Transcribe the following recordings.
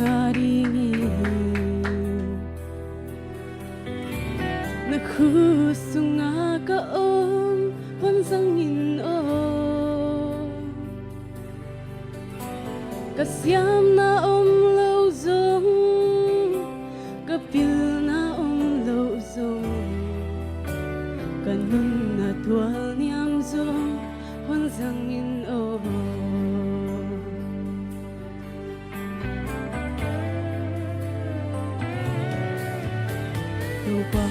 nangaringin naghusong nga kaon pansangin kasyam na lozong kapil na lozong kanun na tuwal niyam zong pansangin lupa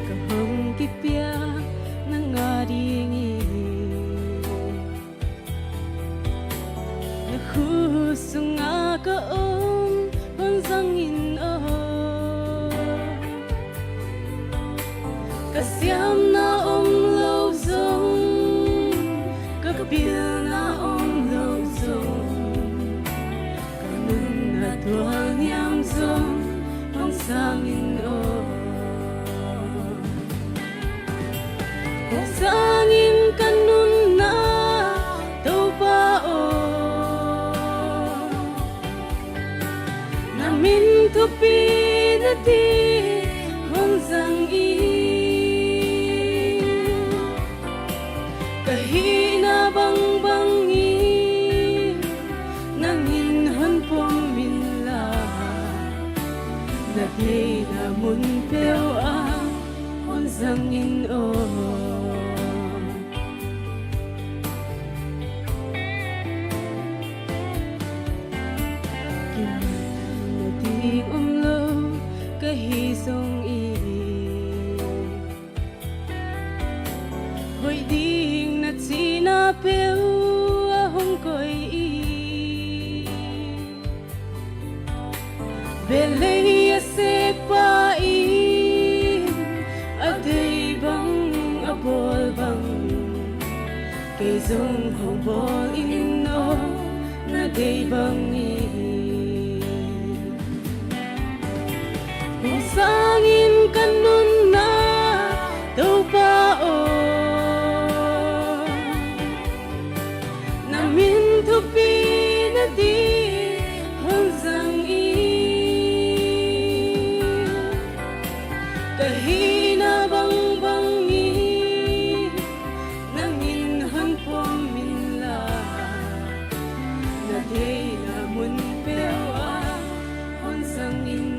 kahang kipya nangaringin naghusong nga kaon pansangin kasyam na lozong kapil na lozong kanun na tuwal niyam zong pansangin sangin kanun na tupao namin tupi na di hansang kahina bang bangin nanginhan puminla nagay namun pero ang hansangin umlo kahisong hoy ding nat sinapeu ahong koy belay se pain aday bang abol bang kay zong hobol inno na day bang sangin kanun na tupao namin tupi na di hansang kahina bang bangin nanginhan puminla na di namun pewa hansangin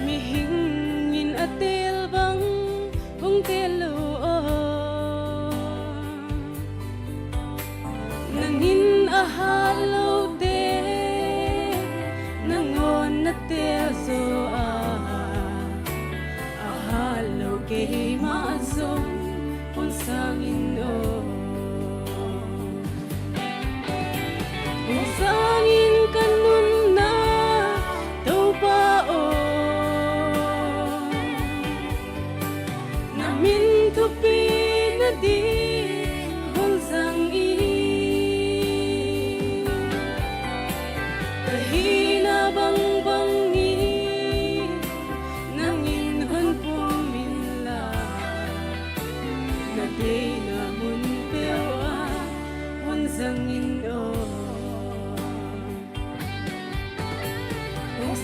mihingin atil bang kung telo nangin ahalaw de nangon atil so ahalaw kay maasong pansangin sangin kanun na tupao namin tupi na di hansang kahina bang bangin nanginhan puminla na di namun pewa hansangin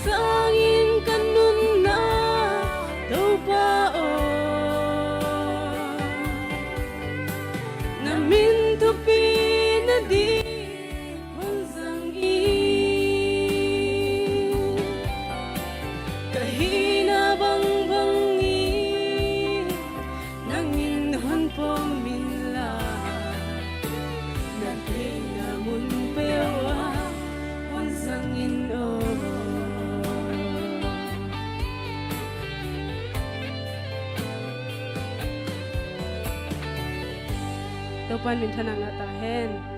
sangin kanun na tupao namin tupi na di hansang kahina bang bangin nanginhan puminla na di namun pewa hansangin Topan minsan ang atahen.